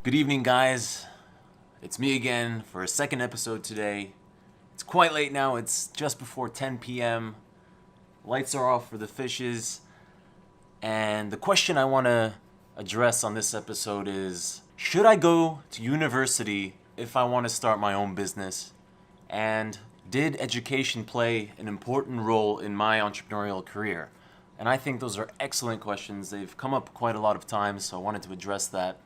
Good evening, guys. It's me again for a second episode today. It's quite late now. It's just before 10 p.m. Lights are off for the fishes. And the question I want to address on this episode is, should I go to university if I want to start my own business? And did education play an important role in my entrepreneurial career? And I think those are excellent questions. They've come up quite a lot of times, so I wanted to address that.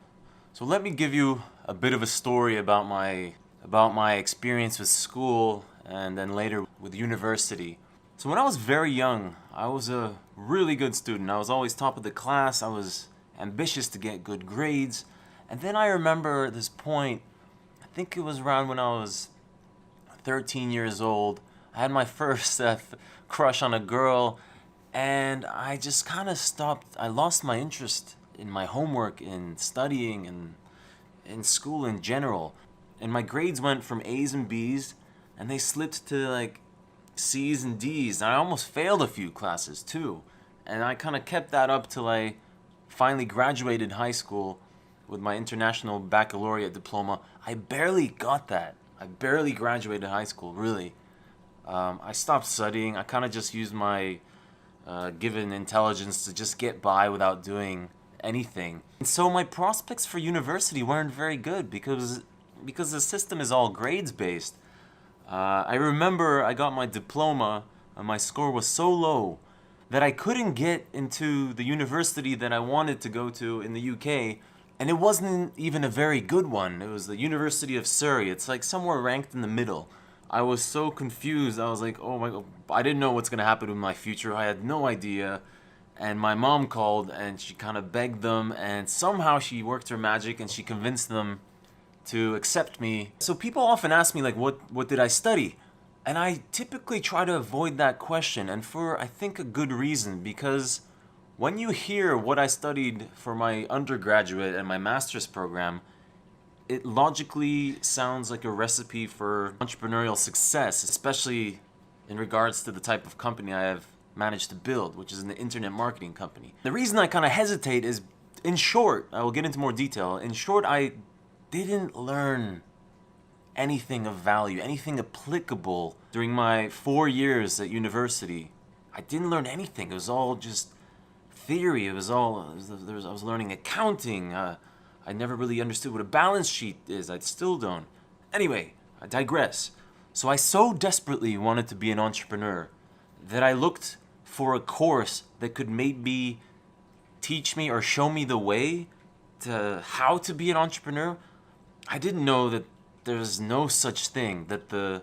So let me give you a bit of a story about my experience with school and then later with university. So when I was very young, I was a really good student. I was always top of the class. I was ambitious to get good grades. And then I remember this point, I think it was around when I was 13 years old. I had my first crush on a girl, and I just kind of stopped. I lost my interest in my homework, in studying, and in school in general. And my grades went from A's and B's, and they slipped to like C's and D's. And I almost failed a few classes too. And I kind of kept that up till I finally graduated high school with my international baccalaureate diploma. I barely got that. I barely graduated high school, really. I stopped studying. I kind of just used my given intelligence to just get by without doing anything. And so my prospects for university weren't very good because the system is all grades based. I remember I got my diploma and my score was so low that I couldn't get into the university that I wanted to go to in the UK, and it wasn't even a very good one. It was the University of Surrey. It's like somewhere ranked in the middle. I was so confused. I was like, oh my God, I didn't know what's gonna happen with my future. I had no idea. And my mom called and she kind of begged them, and somehow she worked her magic and she convinced them to accept me. So people often ask me like, what did I study? And I typically try to avoid that question, and for I think a good reason, because when you hear what I studied for my undergraduate and my master's program, it logically sounds like a recipe for entrepreneurial success, especially in regards to the type of company I have managed to build, which is an internet marketing company. The reason I kind of hesitate is, in short, I will get into more detail. In short, I didn't learn anything of value, anything applicable during my 4 years at university. I didn't learn anything. It was all just theory. I was learning accounting. I never really understood what a balance sheet is. I still don't. Anyway, I digress. So I so desperately wanted to be an entrepreneur that I looked for a course that could maybe teach me or show me the way to how to be an entrepreneur. I didn't know that there's no such thing, that the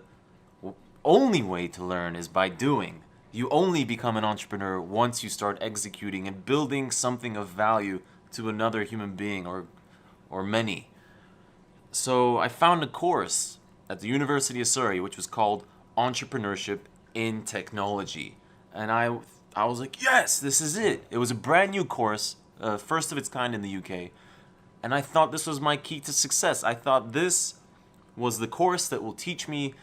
only way to learn is by doing. You only become an entrepreneur once you start executing and building something of value to another human being or many. So I found a course at the University of Surrey which was called Entrepreneurship in Technology. And I was like, yes, this is it. It was a brand new course, first of its kind in the UK. And I thought this was my key to success. I thought this was the course that will teach me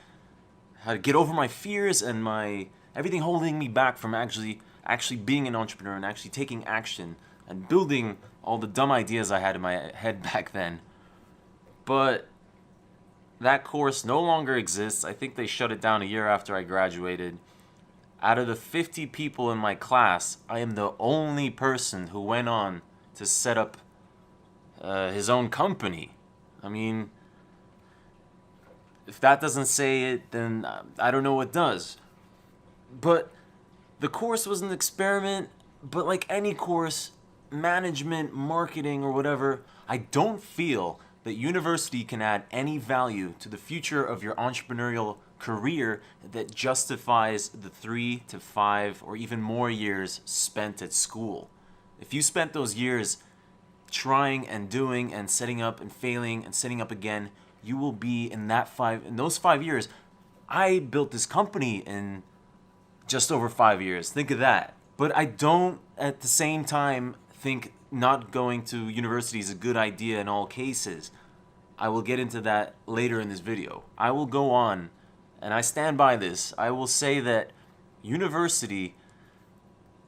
how to get over my fears and my everything holding me back from actually being an entrepreneur and actually taking action and building all the dumb ideas I had in my head back then. But that course no longer exists. I think they shut it down a year after I graduated. Out of the 50 people in my class, I am the only person who went on to set up his own company. I mean, if that doesn't say it, then I don't know what does. But the course was an experiment, but like any course, management, marketing, or whatever, I don't feel that university can add any value to the future of your entrepreneurial career that justifies the 3 to 5 or even more years spent at school. If you spent those years trying and doing and setting up and failing and setting up again, you will be in those 5 years. I built this company in just over 5 years. Think of that. But I don't at the same time think not going to university is a good idea in all cases. I will get into that later in this video. I will go on, and I stand by this. I will say that university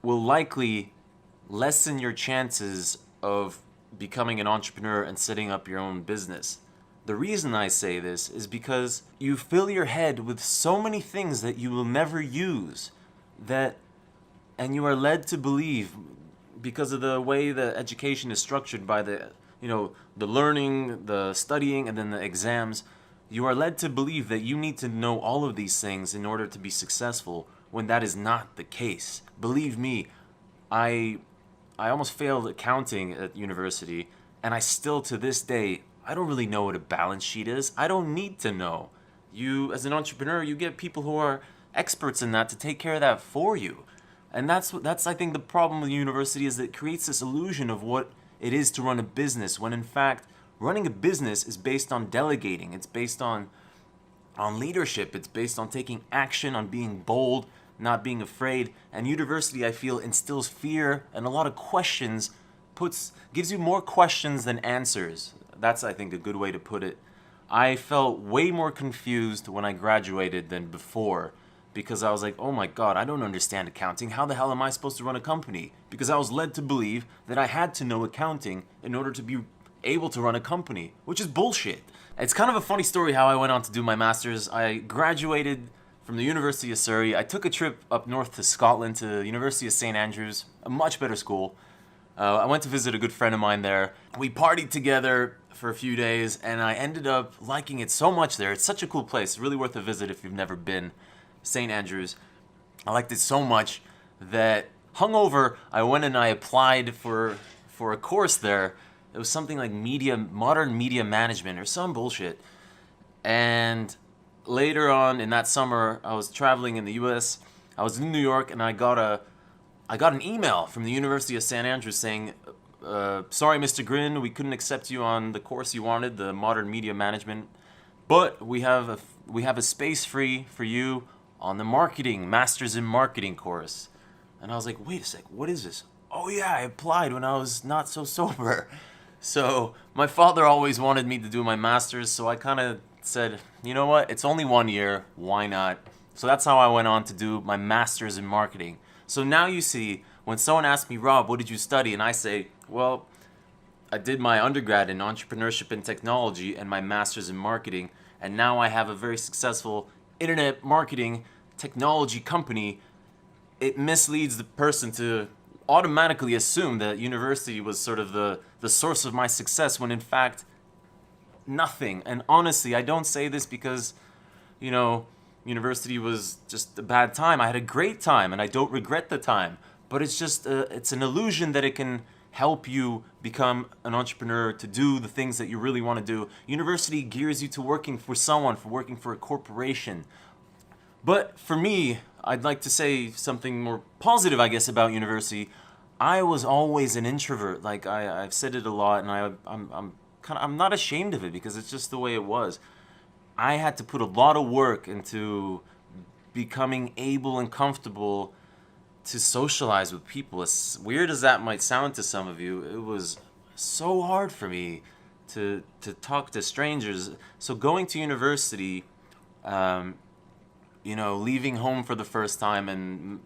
will likely lessen your chances of becoming an entrepreneur and setting up your own business. The reason I say this is because you fill your head with so many things that you will never use, and you are led to believe, because of the way the education is structured by the learning, the studying, and then the exams, you are led to believe that you need to know all of these things in order to be successful, when that is not the case. Believe me, I almost failed accounting at university, and I still, to this day, I don't really know what a balance sheet is. I don't need to know. You, as an entrepreneur, you get people who are experts in that to take care of that for you. And that's I think the problem with university, is that it creates this illusion of what it is to run a business, when in fact, running a business is based on delegating. It's based on leadership. It's based on taking action, on being bold, not being afraid. And university, I feel, instills fear and a lot of questions, gives you more questions than answers. That's, I think, a good way to put it. I felt way more confused when I graduated than before, because I was like, oh my God, I don't understand accounting. How the hell am I supposed to run a company? Because I was led to believe that I had to know accounting in order to be able to run a company, which is bullshit. It's kind of a funny story how I went on to do my master's. I graduated from the University of Surrey. I took a trip up north to Scotland, to the University of St. Andrews, a much better school. I went to visit a good friend of mine there. We partied together for a few days, and I ended up liking it so much there. It's such a cool place. Really worth a visit if you've never been. St. Andrews. I liked it so much that, hungover, I went and I applied for a course there. It was something like modern media management or some bullshit. And later on in that summer, I was traveling in the US. I was in New York, and I got an email from the University of St. Andrews saying, sorry, Mr. Gryn, we couldn't accept you on the course you wanted, the modern media management, but we have a space free for you on the Masters in Marketing course. And I was like, wait a sec, what is this? Oh yeah, I applied when I was not so sober. So my father always wanted me to do my master's, so I kind of said, you know what, it's only 1 year, why not? So that's how I went on to do my master's in marketing. So now you see, when someone asks me, Rob, what did you study? And I say, well, I did my undergrad in entrepreneurship and technology and my master's in marketing, and now I have a very successful internet marketing technology company. It misleads the person to automatically assume that university was sort of the source of my success, when in fact, nothing. And honestly, I don't say this because, university was just a bad time. I had a great time, and I don't regret the time. But it's just, it's an illusion that it can help you become an entrepreneur, to do the things that you really want to do. University gears you to working for someone, for working for a corporation. But for me, I'd like to say something more positive, I guess, about university. I was always an introvert. Like I've said it a lot, and I'm not ashamed of it, because it's just the way it was. I had to put a lot of work into becoming able and comfortable to socialize with people. As weird as that might sound to some of you, it was so hard for me to talk to strangers. So going to university, leaving home for the first time and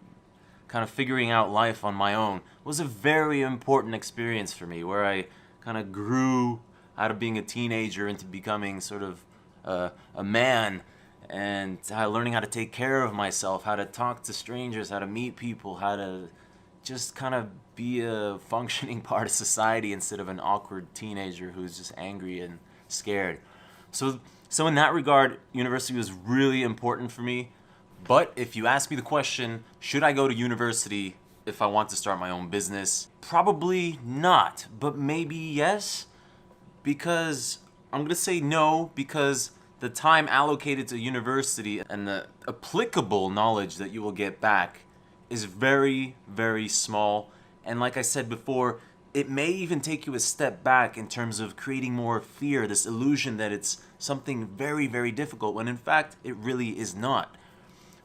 kind of figuring out life on my own was a very important experience for me, where I kind of grew out of being a teenager into becoming sort of a man, and learning how to take care of myself, how to talk to strangers, how to meet people, how to just kind of be a functioning part of society instead of an awkward teenager who's just angry and scared. So in that regard, university was really important for me. But if you ask me the question, should I go to university if I want to start my own business? Probably not, but maybe yes. Because I'm going to say no, because the time allocated to university and the applicable knowledge that you will get back is very, very small. And like I said before, it may even take you a step back in terms of creating more fear, this illusion that it's something very, very difficult, when in fact it really is not.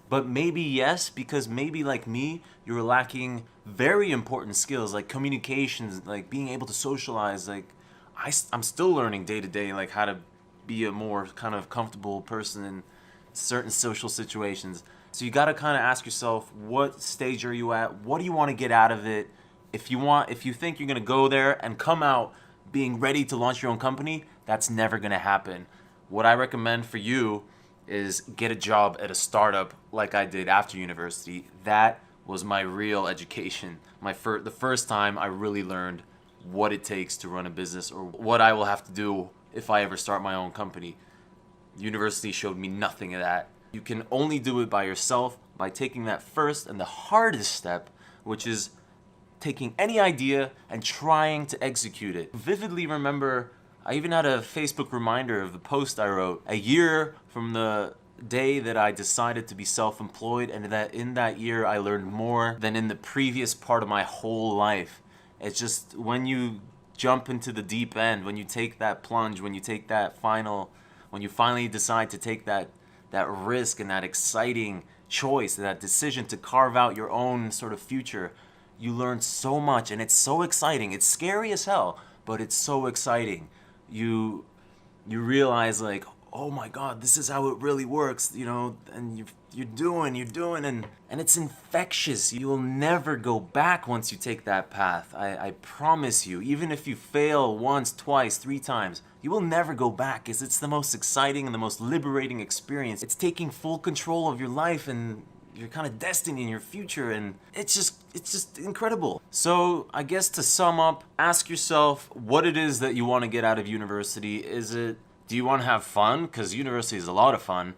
But maybe yes, because maybe like me, you're lacking very important skills like communications, like being able to socialize. Like I'm still learning day to day, like how to be a more kind of comfortable person in certain social situations. So you got to kind of ask yourself, what stage are you at? What do you want to get out of it? If you think you're going to go there and come out being ready to launch your own company, that's never gonna happen. What I recommend for you is get a job at a startup like I did after university. That was my real education. The first time I really learned what it takes to run a business, or what I will have to do if I ever start my own company. University showed me nothing of that. You can only do it by yourself by taking that first and the hardest step, which is taking any idea and trying to execute it. Vividly remember, I even had a Facebook reminder of the post I wrote a year from the day that I decided to be self-employed, and that in that year I learned more than in the previous part of my whole life. It's just when you jump into the deep end, when you take that plunge, when you finally decide to take that risk and that exciting choice, that decision to carve out your own sort of future, you learn so much, and it's so exciting. It's scary as hell, but it's so exciting. You realize, like, oh my God, this is how it really works, and you're doing, and it's infectious. You will never go back once you take that path. I promise you. Even if you fail once, twice, 3 times, you will never go back, because it's the most exciting and the most liberating experience. It's taking full control of your life and your kind of destiny and your future, and it's just incredible. So I guess to sum up, ask yourself what it is that you want to get out of university. Do you want to have fun? Because university is a lot of fun.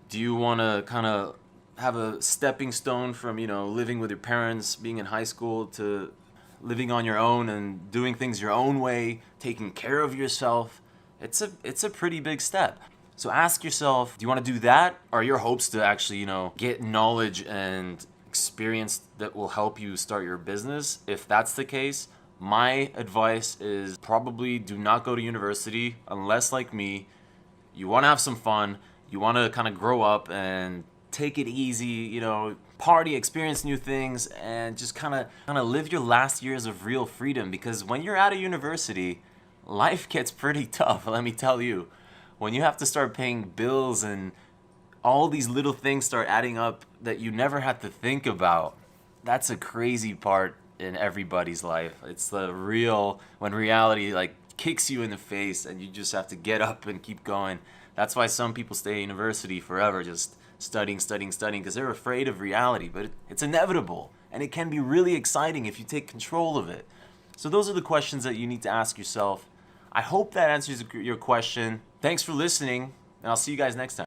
Do you want to kind of have a stepping stone from, living with your parents, being in high school, to living on your own and doing things your own way, taking care of yourself? It's a pretty big step. So ask yourself, do you want to do that? Are your hopes to actually, get knowledge and experience that will help you start your business? If that's the case, my advice is probably do not go to university unless, like me, you want to have some fun, you want to kind of grow up and take it easy, party, experience new things, and just kind of live your last years of real freedom. Because when you're out of university, life gets pretty tough, let me tell you. When you have to start paying bills and all these little things start adding up that you never had to think about, that's a crazy part in everybody's life. It's when reality kicks you in the face and you just have to get up and keep going. That's why some people stay at university forever, just studying, because they're afraid of reality. But it's inevitable, and it can be really exciting if you take control of it. So those are the questions that you need to ask yourself. I hope that answers your question. Thanks for listening, and I'll see you guys next time.